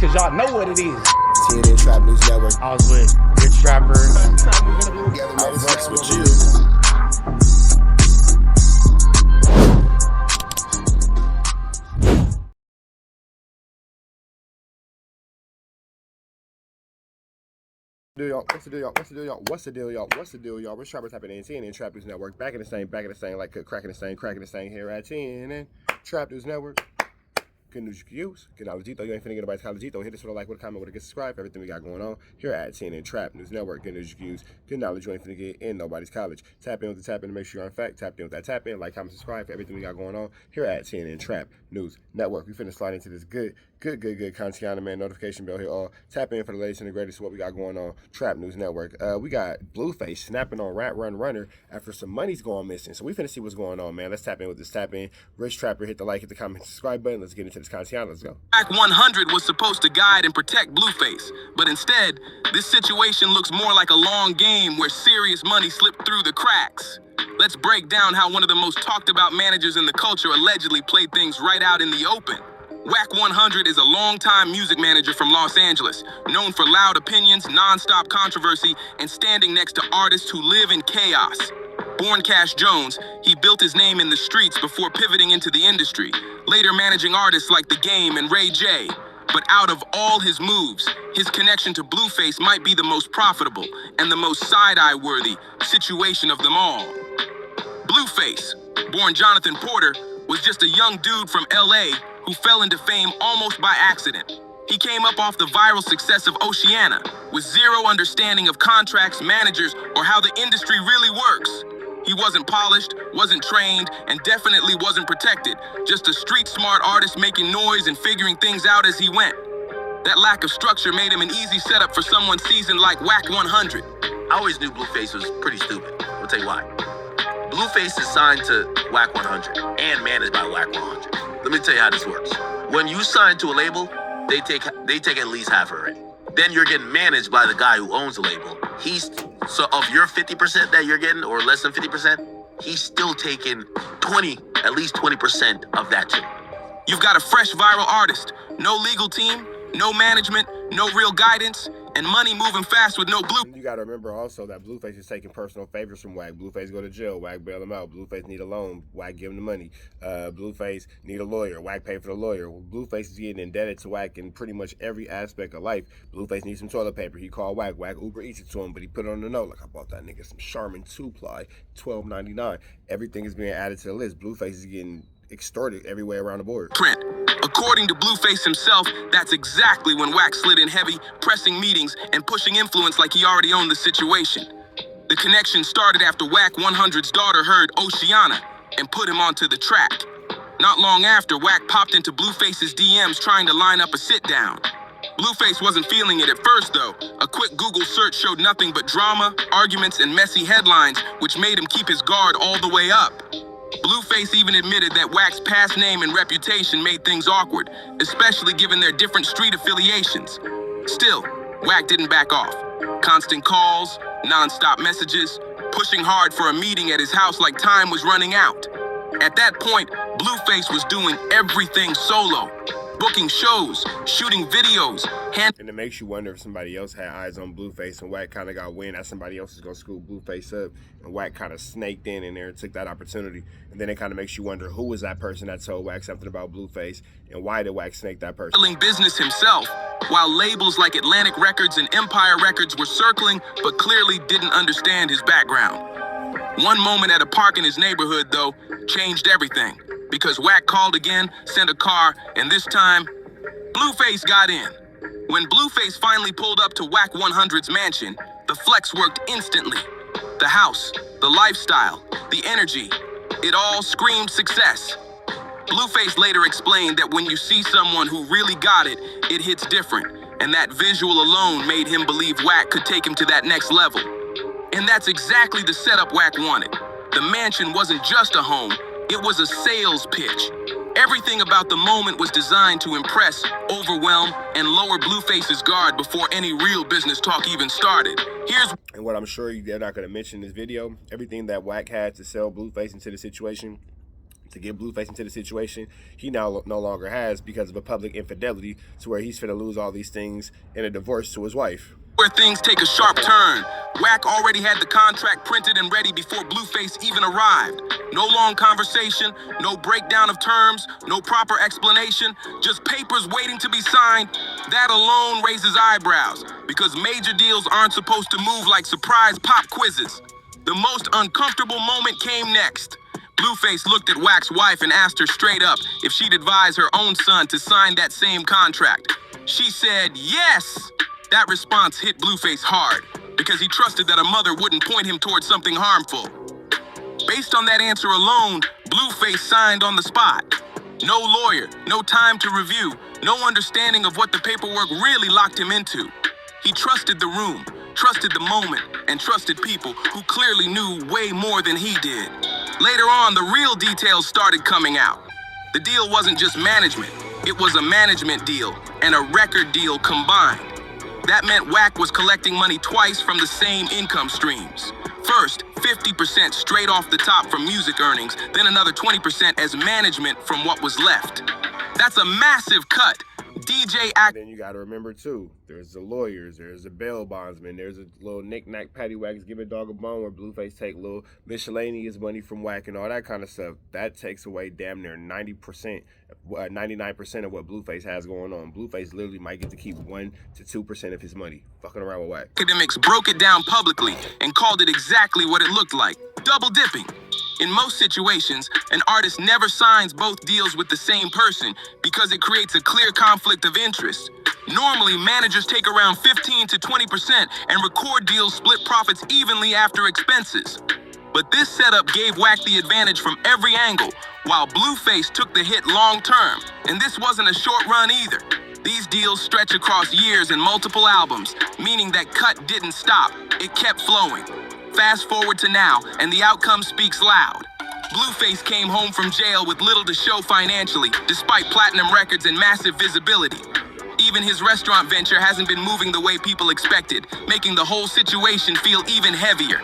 cause y'all know what it is. TNN Trap News Network. I was with Rich Trapper. I fucks with you. What's the deal, y'all? Rich Trapper tapping in TNN Trap News Network. Back in the same, like cracking the same here at TNN Trap News Network. Good news you can use. Good knowledge. You ain't finna get nobody's college. Hit us with a like, with a comment, with a subscribe. Everything we got going on here at TNN Trap News Network. Good news you can use. Good knowledge you ain't finna get in nobody's college. Tap in with the tap in to make sure you're on fact. Tap in with that tap in. Like, comment, subscribe for everything we got going on here at TNN Trap News Network. We finna slide into this good content, man. Notification bell here. All tap in for the latest and the greatest of what we got going on. Trap News Network. We got Blueface snapping on Rat Run Runner after some money's going missing. So we finna see what's going on, man. Let's tap in with this tap in. Rich Trapper, hit the like, hit the comment, subscribe button. Let's get into this content. Let's go. WACK100 was supposed to guide and protect Blueface, but instead, this situation looks more like a long game where serious money slipped through the cracks. Let's break down how one of the most talked about managers in the culture allegedly played things right out in the open. WACK100 is a longtime music manager from Los Angeles, known for loud opinions, non-stop controversy, and standing next to artists who live in chaos. Born Cash Jones, he built his name in the streets before pivoting into the industry, later managing artists like The Game and Ray J. But out of all his moves, his connection to Blueface might be the most profitable and the most side-eye worthy situation of them all. Blueface, born Jonathan Porter, was just a young dude from LA who fell into fame almost by accident. He came up off the viral success of Oceana, with zero understanding of contracts, managers, or how the industry really works. He wasn't polished, wasn't trained, and definitely wasn't protected. Just a street-smart artist making noise and figuring things out as he went. That lack of structure made him an easy setup for someone seasoned like WACK100. I always knew Blueface was pretty stupid. I'll tell you why. Blueface is signed to WACK100 and managed by WACK100. Let me tell you how this works. When you sign to a label, they take at least half already. Then you're getting managed by the guy who owns the label. So of your 50% that you're getting, or less than 50%, he's still taking at least 20% of that too. You've got a fresh viral artist, no legal team, no management, no real guidance, and money moving fast with no blue. You gotta remember also that Blueface is taking personal favors from Wack. Blueface go to jail, Wack bail him out. Blueface need a loan, Wack give him the money. Blueface need a lawyer, Wack pay for the lawyer. Blueface is getting indebted to Wack in pretty much every aspect of life. Blueface needs some toilet paper. He called Wack. Wack Uber Eats it to him, but he put it on the note like, I bought that nigga some Charmin 2-ply, $12.99. Everything is being added to the list. Blueface is getting extorted everywhere around the board. Print. According to Blueface himself, that's exactly when Wack slid in heavy, pressing meetings and pushing influence like he already owned the situation. The connection started after WACK100's daughter heard Oceana and put him onto the track. Not long after, Wack popped into Blueface's DMs trying to line up a sit-down. Blueface wasn't feeling it at first, though. A quick Google search showed nothing but drama, arguments, and messy headlines, which made him keep his guard all the way up. Blueface even admitted that Wack's past name and reputation made things awkward, especially given their different street affiliations. Still, Wack didn't back off. Constant calls, non-stop messages, pushing hard for a meeting at his house like time was running out. At that point, Blueface was doing everything solo. Booking shows, shooting videos, and it makes you wonder if somebody else had eyes on Blueface and Wack kind of got wind that somebody else is going to scoop Blueface up, and Wack kind of snaked in there and took that opportunity. And then it kind of makes you wonder, who was that person that told Wack something about Blueface, and why did Wack snake that person? Selling business himself, while labels like Atlantic Records and Empire Records were circling, but clearly didn't understand his background. One moment at a park in his neighborhood, though, changed everything. Because Wack called again, sent a car, and this time, Blueface got in. When Blueface finally pulled up to WACK100's mansion, the flex worked instantly. The house, the lifestyle, the energy, it all screamed success. Blueface later explained that when you see someone who really got it, it hits different, and that visual alone made him believe Wack could take him to that next level. And that's exactly the setup Wack wanted. The mansion wasn't just a home, it was a sales pitch. Everything about the moment was designed to impress, overwhelm, and lower Blueface's guard before any real business talk even started. And what I'm sure they're not going to mention in this video, everything that Wack had to sell Blueface into the situation, to get Blueface into the situation he now no longer has because of a public infidelity, to where he's finna lose all these things in a divorce to his wife. Where things take a sharp turn. Wack already had the contract printed and ready before Blueface even arrived. No long conversation, no breakdown of terms, no proper explanation, just papers waiting to be signed. That alone raises eyebrows, because major deals aren't supposed to move like surprise pop quizzes. The most uncomfortable moment came next. Blueface looked at Wack's wife and asked her straight up if she'd advise her own son to sign that same contract. She said yes. That response hit Blueface hard, because he trusted that a mother wouldn't point him towards something harmful. Based on that answer alone, Blueface signed on the spot. No lawyer, no time to review, no understanding of what the paperwork really locked him into. He trusted the room, trusted the moment, and trusted people who clearly knew way more than he did. Later on, the real details started coming out. The deal wasn't just management, it was a management deal and a record deal combined. That meant Wack was collecting money twice from the same income streams. First, 50% straight off the top from music earnings, then another 20% as management from what was left. That's a massive cut. DJ act. Then you got to remember too, there's the lawyers, there's the bail bondsman, there's a little knick-knack paddywhacks, give a dog a bone, where Blueface take little miscellaneous money from Wack and all that kind of stuff. That takes away damn near 99% of what Blueface has going on. Blueface literally might get to keep 1 to 2% of his money fucking around with Wack. Academics broke it down publicly and called it exactly what it looked like: double dipping. In most situations, an artist never signs both deals with the same person because it creates a clear conflict of interest. Normally, managers take around 15 to 20% and record deals split profits evenly after expenses. But this setup gave Wack the advantage from every angle, while Blueface took the hit long term. And this wasn't a short run either. These deals stretch across years and multiple albums, meaning that cut didn't stop, it kept flowing. Fast forward to now, and the outcome speaks loud. Blueface came home from jail with little to show financially, despite platinum records and massive visibility. Even his restaurant venture hasn't been moving the way people expected, making the whole situation feel even heavier.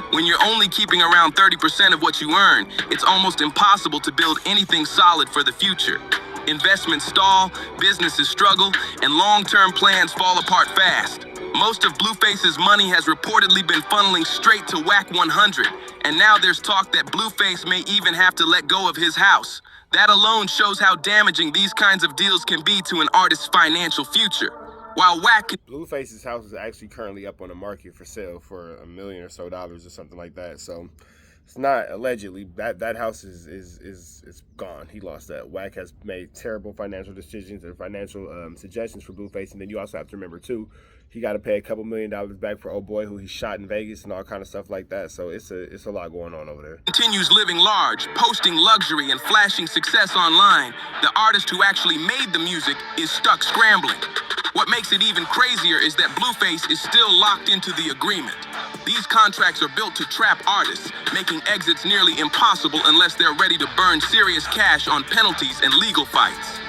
When you're only keeping around 30% of what you earn, it's almost impossible to build anything solid for the future. Investments stall, businesses struggle, and long-term plans fall apart fast. Most of Blueface's money has reportedly been funneling straight to WACK100, and now there's talk that Blueface may even have to let go of his house. That alone shows how damaging these kinds of deals can be to an artist's financial future. While Wack... Blueface's house is actually currently up on the market for sale for $1 million or so or something like that. So it's not allegedly. That house is gone. He lost that. Wack has made terrible financial decisions and financial suggestions for Blueface. And then you also have to remember too, he got to pay a couple $1 million back for old boy who he shot in Vegas and all kind of stuff like that. So it's a lot going on over there. Continues living large, posting luxury and flashing success online. The artist who actually made the music is stuck scrambling. What makes it even crazier is that Blueface is still locked into the agreement. These contracts are built to trap artists, making exits nearly impossible unless they're ready to burn serious cash on penalties and legal fights.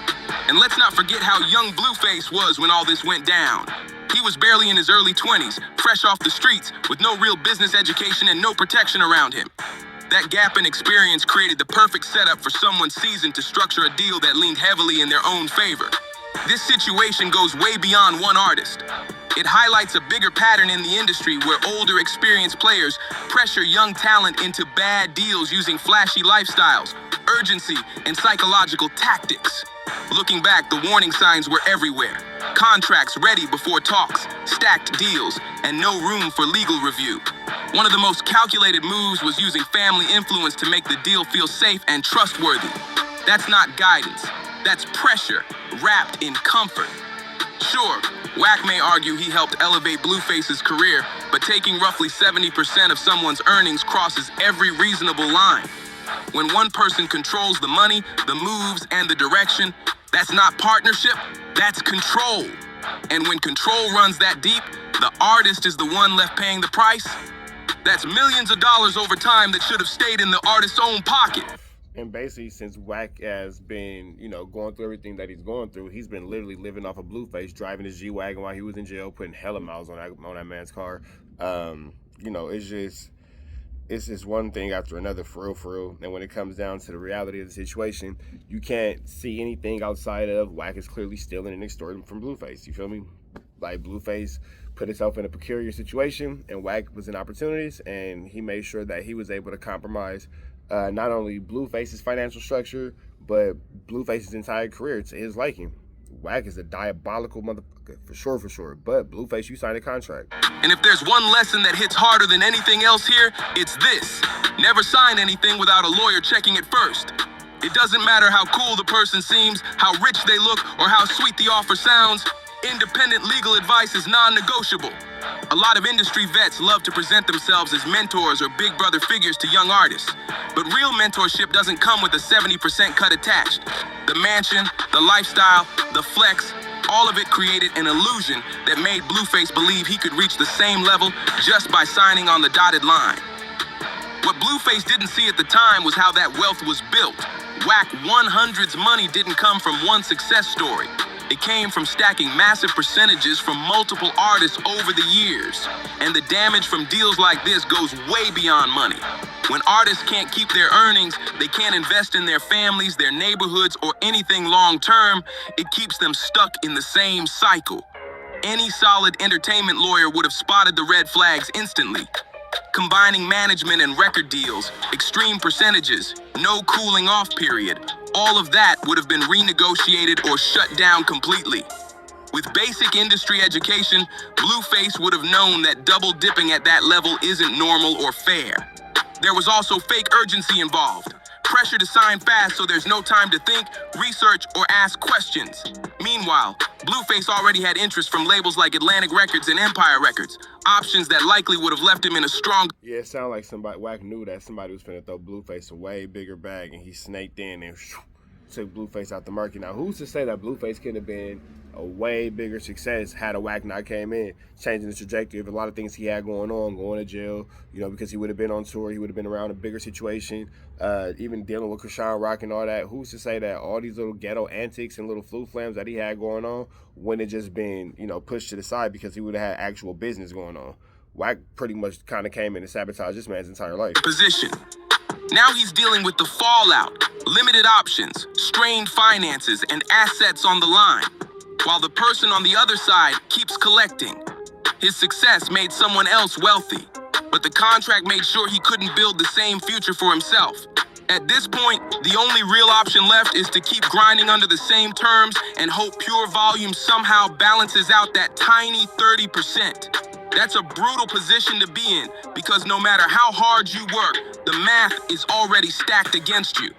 And let's not forget how young Blueface was when all this went down. He was barely in his early 20s, fresh off the streets, with no real business education and no protection around him. That gap in experience created the perfect setup for someone seasoned to structure a deal that leaned heavily in their own favor. This situation goes way beyond one artist. It highlights a bigger pattern in the industry where older, experienced players pressure young talent into bad deals using flashy lifestyles, urgency, and psychological tactics. Looking back, the warning signs were everywhere. Contracts ready before talks, stacked deals, and no room for legal review. One of the most calculated moves was using family influence to make the deal feel safe and trustworthy. That's not guidance. That's pressure, wrapped in comfort. Sure, Wack may argue he helped elevate Blueface's career, but taking roughly 70% of someone's earnings crosses every reasonable line. When one person controls the money, the moves, and the direction, that's not partnership, that's control. And when control runs that deep, the artist is the one left paying the price. That's millions of dollars over time that should have stayed in the artist's own pocket. And basically, since Wack has been, going through everything that he's going through, he's been literally living off of Blueface, driving his G-Wagon while he was in jail, putting hella miles on that man's car. It's just, it's just one thing after another, for real. And when it comes down to the reality of the situation, you can't see anything outside of Wack is clearly stealing and extorting from Blueface. You feel me? Like, Blueface put himself in a precarious situation, and Wack was in opportunities, and he made sure that he was able to compromise not only Blueface's financial structure, but Blueface's entire career to his liking. Wack is a diabolical motherfucker, for sure. But Blueface, you signed a contract. And if there's one lesson that hits harder than anything else here, it's this. Never sign anything without a lawyer checking it first. It doesn't matter how cool the person seems, how rich they look, or how sweet the offer sounds. Independent legal advice is non-negotiable. A lot of industry vets love to present themselves as mentors or big brother figures to young artists. But real mentorship doesn't come with a 70% cut attached. The mansion, the lifestyle, the flex, all of it created an illusion that made Blueface believe he could reach the same level just by signing on the dotted line. What Blueface didn't see at the time was how that wealth was built. WACK100's money didn't come from one success story. It came from stacking massive percentages from multiple artists over the years. And the damage from deals like this goes way beyond money. When artists can't keep their earnings, they can't invest in their families, their neighborhoods, or anything long-term, it keeps them stuck in the same cycle. Any solid entertainment lawyer would have spotted the red flags instantly. Combining management and record deals, extreme percentages, no cooling off period, all of that would have been renegotiated or shut down completely. With basic industry education, Blueface would have known that double dipping at that level isn't normal or fair. There was also fake urgency involved. Pressure to sign fast so there's no time to think, research, or ask questions. Meanwhile, Blueface already had interest from labels like Atlantic Records and Empire Records, options that likely would have left him in a strong... Yeah, it sounded like somebody, Wack knew that somebody was finna throw Blueface a way bigger bag, and he snaked in and took Blueface out the market. Now, who's to say that Blueface could have been a way bigger success had a Wack not came in, changing the trajectory of a lot of things he had going on, going to jail, you know, because he would have been on tour, he would have been around a bigger situation, even dealing with Krishan Rock and all that. Who's to say that all these little ghetto antics and little flams that he had going on wouldn't have just been, you know, pushed to the side because he would have had actual business going on. Wack pretty much kind of came in and sabotaged this man's entire life. Position. Now he's dealing with the fallout, limited options, strained finances, and assets on the line, while the person on the other side keeps collecting. His success made someone else wealthy, but the contract made sure he couldn't build the same future for himself. At this point, the only real option left is to keep grinding under the same terms and hope pure volume somehow balances out that tiny 30%. That's a brutal position to be in, because no matter how hard you work, the math is already stacked against you.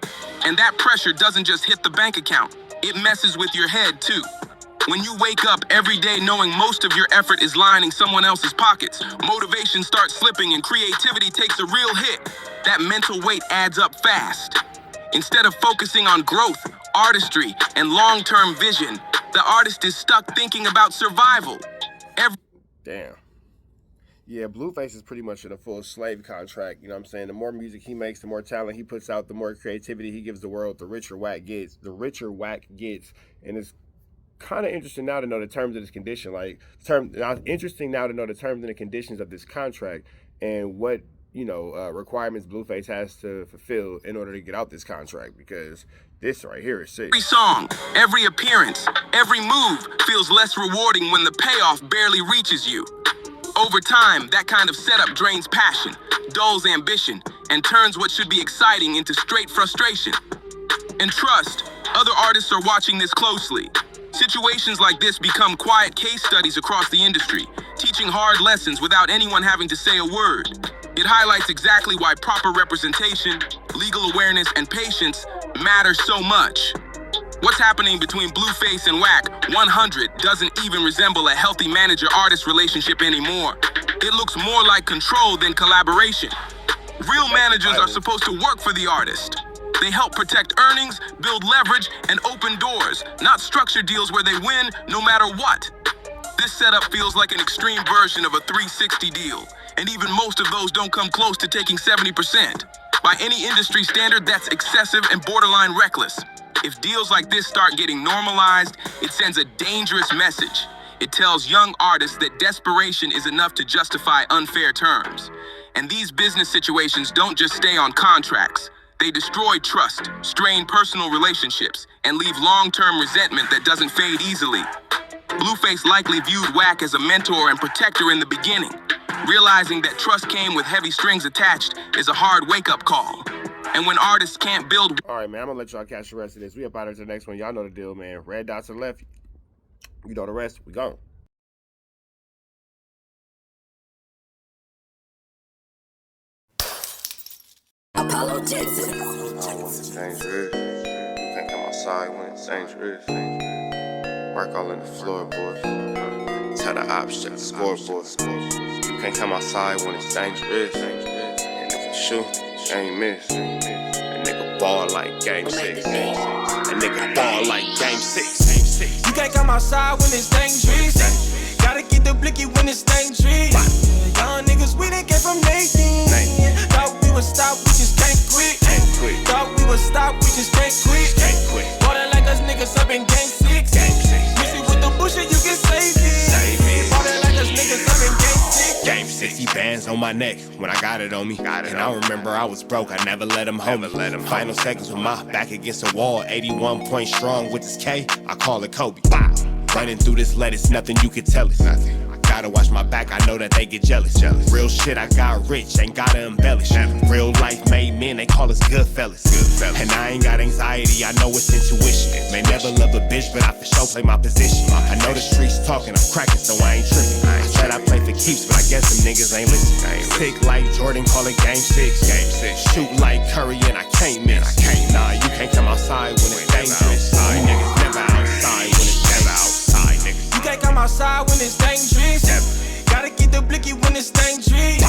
And that pressure doesn't just hit the bank account, it messes with your head too. When you wake up every day knowing most of your effort is lining someone else's pockets, motivation starts slipping and creativity takes a real hit. That mental weight adds up fast. Instead of focusing on growth, artistry, and long-term vision, the artist is stuck thinking about survival. Damn. Yeah, Blueface is pretty much in a full slave contract, you know what I'm saying? The more music he makes, the more talent he puts out, the more creativity he gives the world, the richer Wack gets. And it's kind of interesting now to know the terms of this condition. Interesting now to know the terms and the conditions of this contract and what, you know, requirements Blueface has to fulfill in order to get out this contract, because this right here is sick. Every song, every appearance, every move feels less rewarding when the payoff barely reaches you. Over time, that kind of setup drains passion, dulls ambition, and turns what should be exciting into straight frustration. And trust, other artists are watching this closely. Situations like this become quiet case studies across the industry, teaching hard lessons without anyone having to say a word. It highlights exactly why proper representation, legal awareness, and patience matter so much. What's happening between Blueface and WACK100 doesn't even resemble a healthy manager-artist relationship anymore. It looks more like control than collaboration. Real managers are supposed to work for the artist. They help protect earnings, build leverage, and open doors, not structure deals where they win no matter what. This setup feels like an extreme version of a 360 deal, and even most of those don't come close to taking 70%. By any industry standard, that's excessive and borderline reckless. If deals like this start getting normalized, it sends a dangerous message. It tells young artists that desperation is enough to justify unfair terms. And these business situations don't just stay on contracts. They destroy trust, strain personal relationships, and leave long-term resentment that doesn't fade easily. Blueface likely viewed Wack as a mentor and protector in the beginning. Realizing that trust came with heavy strings attached is a hard wake-up call. And when artists can't build... All right, man, I'm gonna let y'all catch the rest of this. We up out here to the next one. Y'all know the deal, man. Red dot to the left. You know the rest. We gone. Apollo Jackson. It's dangerous. You can't come outside when it's dangerous. Work all in the floorboard. Tell the ops check the scoreboard. You can't come outside when it's dangerous. And if you shoot, you ain't miss. A nigga ball like game 6. A nigga ball like game 6. You can't come outside when it's dangerous. Gotta get the blicky when it's dangerous. Young niggas, we didn't get from Nathan. Thought we would stop, we just can't quit. Thought we would stop, we just can't quit. Ballin' like us niggas up in game 6. Missy with the bullshit, you can save it. Ballin' like us niggas up in game 6. Game 60 bands on my neck when I got it on me. And I remember I was broke, I never let them hold me. Final seconds with my back against the wall, 81 point strong with this K, I call it Kobe. Running through this lettuce, nothing you can tell us. Gotta watch my back, I know that they get jealous. Real shit, I got rich, ain't gotta embellish. Real life made men, they call us good fellas. And I ain't got anxiety, I know it's intuition. May never love a bitch, but I for sure play my position. I know the streets talking, I'm cracking, so I ain't tripping. I said I play for keeps, but I guess them niggas ain't listening. Sick like Jordan, call it game 6. Shoot like Curry and I can't miss. Nah, you can't come outside when it's dangerous. You niggas never outside when it's outside, nigga. You can't come outside when it's dangerous. Gotta get the blicky when it's dangerous.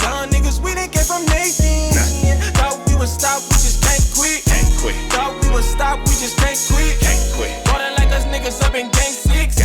Young niggas, we didn't get from Nathan. Thought we would stop, we just can't quit. Thought we would stop, we just can't quit. Ballin' like us niggas up in game 6.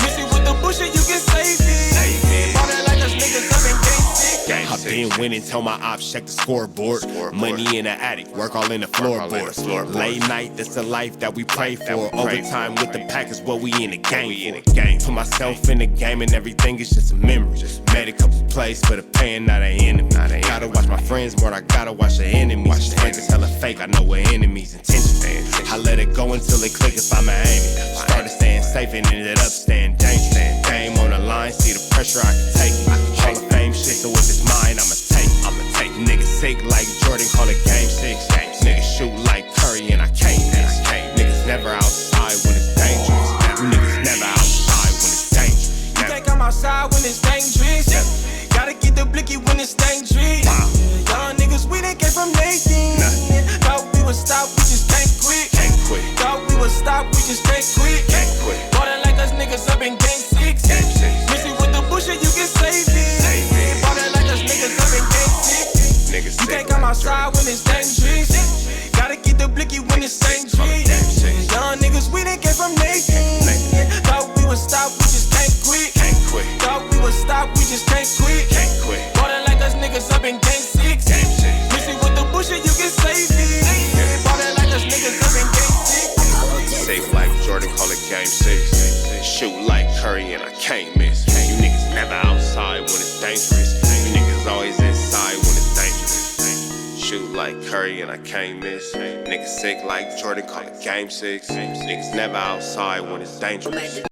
Missy with the bullshit, you can save it. Ballin' like us niggas up in game 6. I've been winning, tell my ops check the scoreboard. Money in the attic, work all in the floorboards. Late night, that's the life that we pray for. Overtime with the pack is what we in the game for. Put myself in the game and everything is just a memory. Made a couple plays for the pain, not an enemy. Gotta watch my friends more, I gotta watch the enemies. Friends is hella fake, I know we're enemies. Intentions, I let it go until it click if I'm aiming. Started staying safe and ended up staying dangerous. Game on the line, see the pressure I can take it. Hall of Fame shit, so if it's mine, I'ma take. Niggas sick like Jordan, call it game 6. Niggas shoot like Curry and I can't miss. Niggas never outside when it's dangerous. You niggas never outside when it's dangerous. You can't come outside when it's dangerous. Gotta get the blicky when it's dangerous. Young niggas, we didn't get from Nathan. Thought we would stop, we just can't quit. Thought we would stop, we just can't quit. Ballin' like us niggas up in game 6. Missy with the bullshit, you can save it. Ballin' like us niggas up in game 6. You can't come outside when it's dangerous. Gotta get the blicky when it's dangerous. Young niggas, we didn't get from Nathan. Thought we would stop, we just can't quit. Thought we would stop, we just can't quit. Ballin' like us niggas up in game 6. Missy with the bullshit, you can save it. Ballin' like us niggas up in game 6. Safe like Jordan, call it game 6. Shoot like Curry and I can't miss. You niggas never outside when it's dangerous. You niggas always inside when it's dangerous. Shoot like Curry and I can't miss. Niggas sick like Jordan, call it game 6. Niggas never outside when it's dangerous.